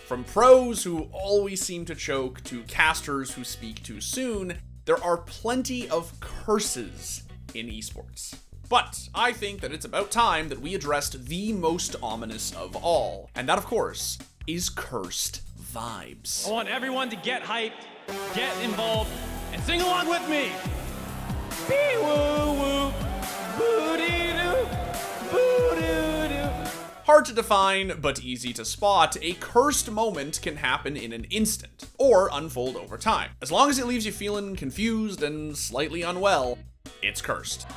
From pros who always seem to choke to casters who speak too soon, there are plenty of curses in esports. But I think that it's about time that we addressed the most ominous of all, and that, of course, is cursed vibes. I want everyone to get hyped, get involved, and sing along with me. Bee woo woo, boo dee doo, boo doo doo. Hard to define, but easy to spot, a cursed moment can happen in an instant, or unfold over time. As long as it leaves you feeling confused and slightly unwell, it's cursed.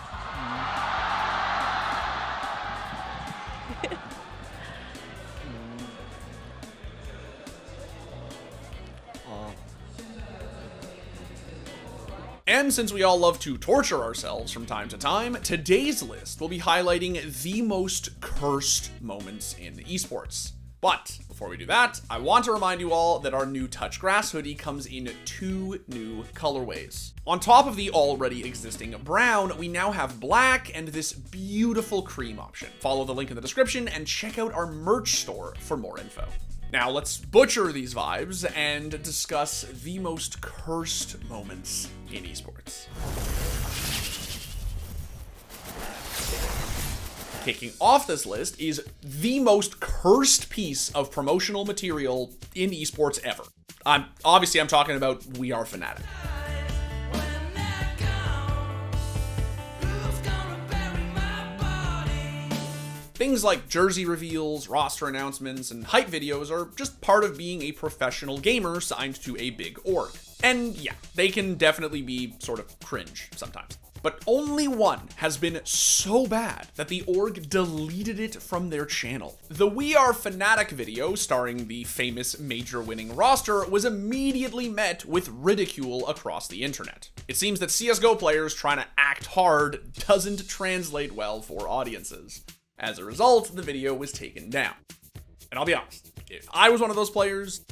And since we all love to torture ourselves from time to time, today's list will be highlighting the most cursed moments in esports. But before we do that, I want to remind you all that our new Touch Grass hoodie comes in 2 new colorways. On top of the already existing brown, we now have black and this beautiful cream option. Follow the link in the description and check out our merch store for more info. Now let's butcher these vibes and discuss the most cursed moments in esports. Kicking off this list is the most cursed piece of promotional material in esports ever. I'm talking about We Are Fanatic. Things like jersey reveals, roster announcements, and hype videos are just part of being a professional gamer signed to a big org. And yeah, they can definitely be sort of cringe sometimes. But only one has been so bad that the org deleted it from their channel. The We Are Fanatic video, starring the famous major winning roster, was immediately met with ridicule across the internet. It seems that CSGO players trying to act hard doesn't translate well for audiences. As a result, the video was taken down. And I'll be honest, if I was one of those players,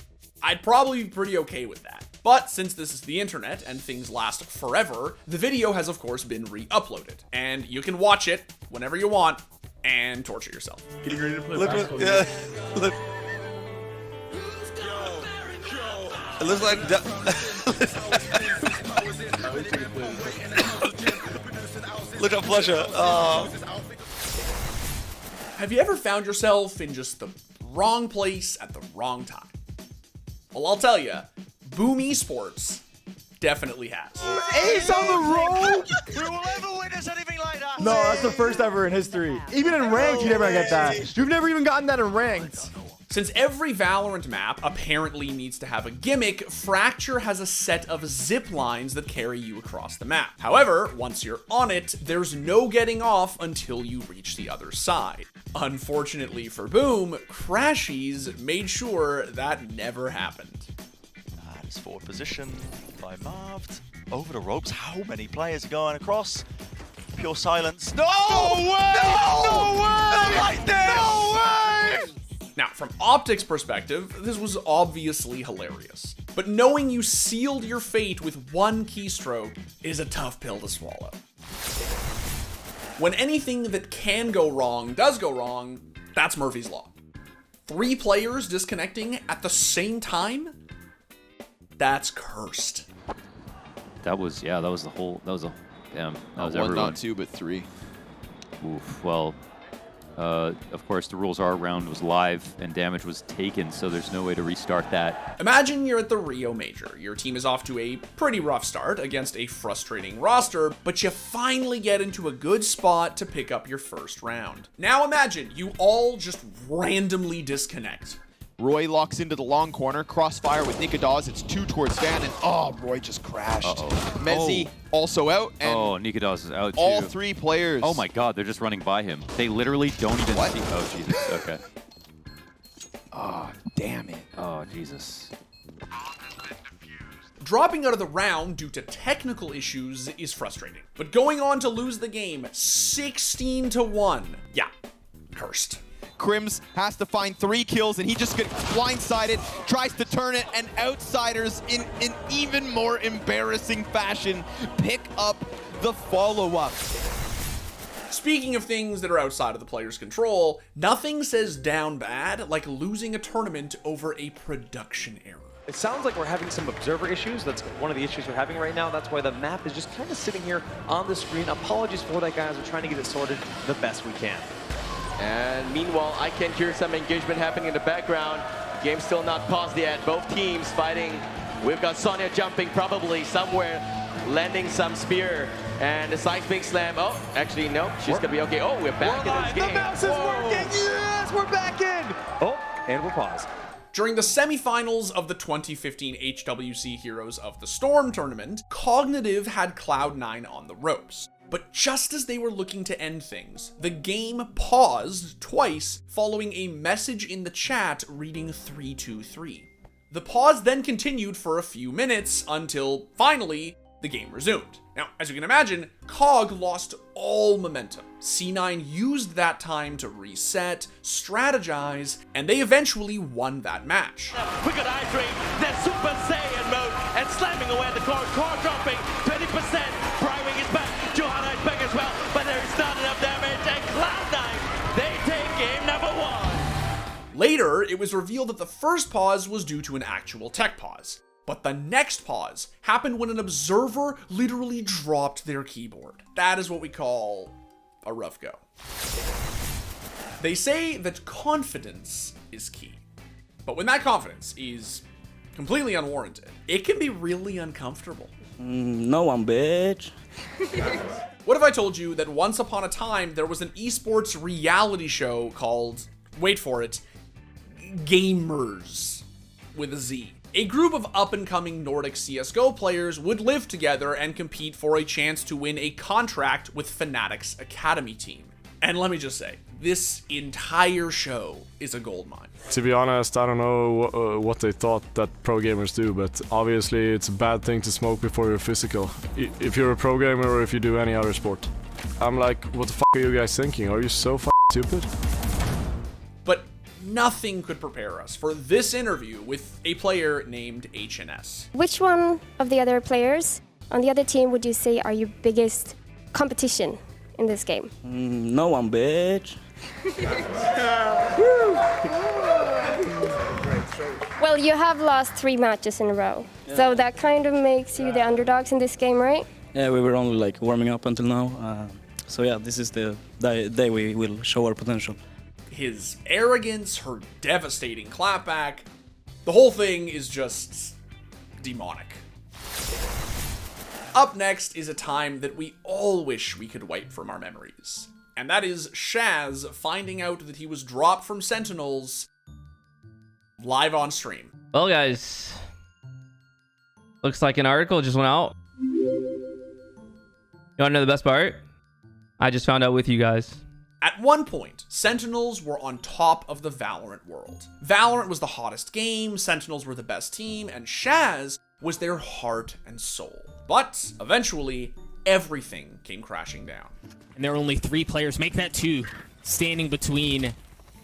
I'd probably be pretty okay with that. But since this is the internet and things last forever, the video has of course been re-uploaded. And you can watch it whenever you want and torture yourself. Getting ready to play Look, look. It looks like... Look at pleasure. Have you ever found yourself in just the wrong place at the wrong time? Well, I'll tell you, Boom Esports definitely has. Ace on the road? We will never witness anything like that. No, that's the first ever in history. Even in ranked, you never get that. You've never even gotten that in ranked. Since every Valorant map apparently needs to have a gimmick, Fracture has a set of zip lines that carry you across the map. However, once you're on it, there's no getting off until you reach the other side. Unfortunately for Boom, Crashies made sure that never happened. That is forward position by Marved. Over the ropes. How many players are going across? Pure silence. No! No way! No way! Not like this! No way! Now, from Optic's perspective, this was obviously hilarious. But knowing you sealed your fate with one keystroke is a tough pill to swallow. When anything that can go wrong does go wrong, that's Murphy's Law. 3 players disconnecting at the same time? That's cursed. That was the whole, that was One, everyone. not 2, but 3. Oof, well, of course, the rules are round was live and damage was taken, so there's no way to restart that. Imagine you're at the Rio Major. Your team is off to a pretty rough start against a frustrating roster, but you finally get into a good spot to pick up your first round. Now imagine you all just randomly disconnect. Roy locks into the long corner, crossfire with Nikadaz. It's 2 towards Fan, and Roy just crashed. Mezzi also out, and Nikadaz is out too. all 3 players. Oh my god, they're just running by him. They literally don't even see. Oh, Jesus. Okay. Oh, damn it. Oh, Jesus. Dropping out of the round due to technical issues is frustrating, but going on to lose the game 16-1, yeah, cursed. Crims has to find 3 kills, and he just gets blindsided, tries to turn it, and Outsiders, in an even more embarrassing fashion, pick up the follow-up. Speaking of things that are outside of the player's control, nothing says down bad like losing a tournament over a production error. It sounds like we're having some observer issues. That's one of the issues we're having right now. That's why the map is just kind of sitting here on the screen. Apologies for that, guys. We're trying to get it sorted the best we can. And meanwhile, I can hear some engagement happening in the background. Game still not paused yet. Both teams fighting. We've got Sonya jumping probably somewhere, landing some spear. And the Seismic Slam. Oh, actually, no. She's going to be okay. Oh, we're back in this game. The mouse is working. Yes, we're back in. Oh, and we're paused. During the semifinals of the 2015 HWC Heroes of the Storm tournament, Cognitive had Cloud9 on the ropes. But just as they were looking to end things, the game paused twice following a message in the chat reading 3-2-3. The pause then continued for a few minutes until, finally, the game resumed. Now, as you can imagine, Cog lost all momentum. C9 used that time to reset, strategize, and they eventually won that match. We got Hydrate, they're Super Saiyan mode, and slamming away at the core dropping 20%. Brywing is back, Johanna is back as well, but there is not enough damage, and Cloud9, they take game number 1. Later, it was revealed that the first pause was due to an actual tech pause. But the next pause happened when an observer literally dropped their keyboard. That is what we call a rough go. They say that confidence is key. But when that confidence is completely unwarranted, it can be really uncomfortable. No one, bitch. What if I told you that once upon a time there was an esports reality show called, wait for it, Gamers with a Z? A group of up-and-coming Nordic CSGO players would live together and compete for a chance to win a contract with Fnatic's academy team. And let me just say, this entire show is a goldmine. To be honest, I don't know what they thought that pro gamers do, but obviously it's a bad thing to smoke before you're physical. If you're a pro gamer or if you do any other sport. I'm like, what the f*** are you guys thinking? Are you so stupid? But nothing could prepare us for this interview with a player named HNS. Which one of the other players on the other team would you say are your biggest competition in this game? No one, bitch. Well, you have lost 3 matches in a row, so that kind of makes you the underdogs in this game, right? Yeah, we were only like warming up until now. So yeah, this is the day we will show our potential. His arrogance, her devastating clapback, the whole thing is just demonic. Up next is a time that we all wish we could wipe from our memories. And that is Shaz finding out that he was dropped from Sentinels live on stream. Well, guys, looks like an article just went out. You want to know the best part? I just found out with you guys. At one point, Sentinels were on top of the Valorant world. Valorant was the hottest game, Sentinels were the best team, and Shaz was their heart and soul. But eventually, everything came crashing down. And there are only 3 players, make that 2, standing between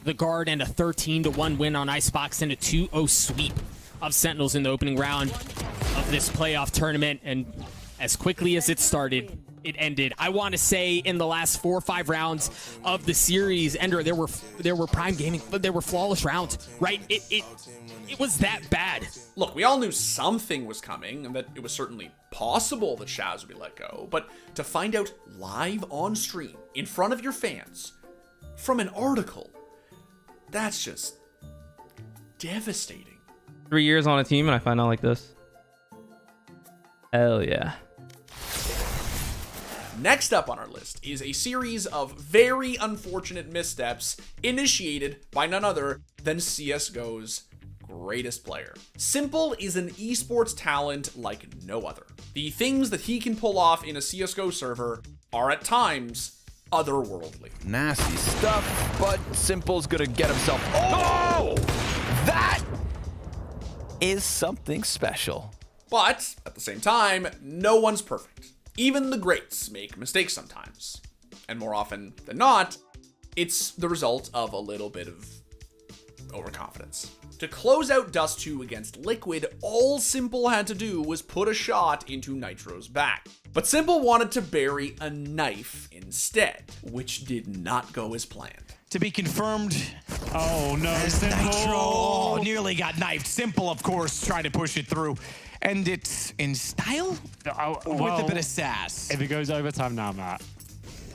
the guard and a 13-1 win on Icebox and a 2-0 sweep of Sentinels in the opening round of this playoff tournament. And as quickly as it started, it ended. I want to say in the last 4 or 5 rounds of the series, Ender, there were prime gaming, but there were flawless rounds, right? It was that bad. Look, we all knew something was coming and that it was certainly possible that Shaz would be let go, but to find out live on stream in front of your fans from an article, that's just devastating. 3 years on a team and I find out like this. Hell yeah. Next up on our list is a series of very unfortunate missteps initiated by none other than CSGO's greatest player. Simple is an esports talent like no other. The things that he can pull off in a CSGO server are at times otherworldly. Nasty stuff, but Simple's gonna get himself. Oh! That is something special. But at the same time, no one's perfect. Even the greats make mistakes sometimes. And more often than not, it's the result of a little bit of overconfidence. To close out Dust 2 against Liquid, all Simple had to do was put a shot into Nitro's back. But Simple wanted to bury a knife instead, which did not go as planned. To be confirmed. Oh no, Simple. Nitro. Oh, nearly got knifed. Simple, of course, tried to push it through. And it's in style? With a bit of sass. If it goes overtime now, Matt,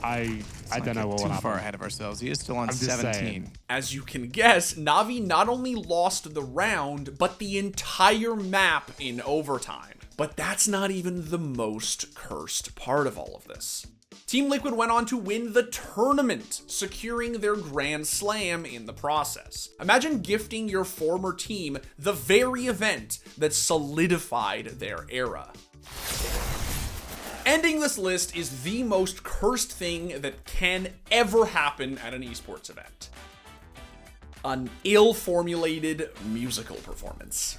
I don't know what will happen. Too far ahead of ourselves. He is still on 17. As you can guess, Na'Vi not only lost the round, but the entire map in overtime. But that's not even the most cursed part of all of this. Team Liquid went on to win the tournament, securing their Grand Slam in the process. Imagine gifting your former team the very event that solidified their era. Ending this list is the most cursed thing that can ever happen at an esports event. An ill-formulated musical performance.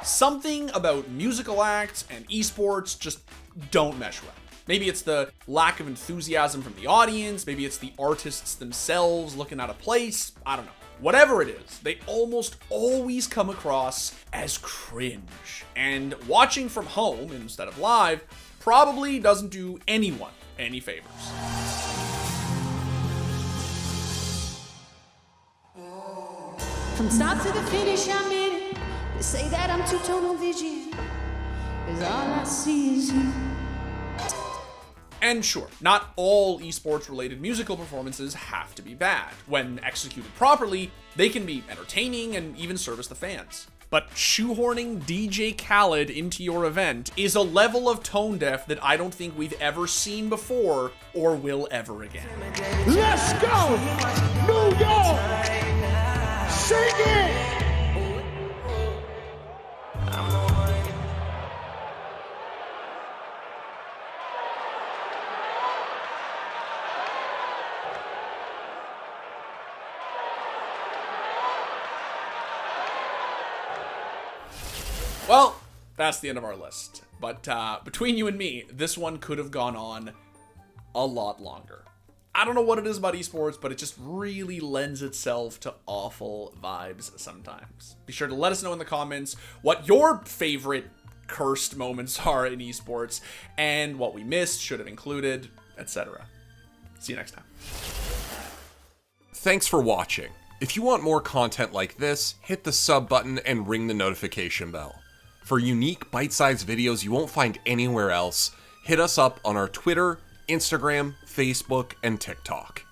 Something about musical acts and esports just don't mesh well. Maybe it's the lack of enthusiasm from the audience, maybe it's the artists themselves looking out of place, I don't know. Whatever it is, they almost always come across as cringe. And watching from home instead of live probably doesn't do anyone any favors. From start to the finish, I'm in it. They say that I'm two-tunnel vision, 'cause all I see is you. And sure, not all esports related musical performances have to be bad. When executed properly, they can be entertaining and even service the fans. But shoehorning DJ Khaled into your event is a level of tone deaf that I don't think we've ever seen before or will ever again. Let's go! New York! Sing it! Well, that's the end of our list. But between you and me, this one could have gone on a lot longer. I don't know what it is about esports, but it just really lends itself to awful vibes sometimes. Be sure to let us know in the comments what your favorite cursed moments are in esports and what we missed, should have included, etc. See you next time. Thanks for watching. If you want more content like this, hit the sub button and ring the notification bell. For unique bite-sized videos you won't find anywhere else, hit us up on our Twitter, Instagram, Facebook, and TikTok.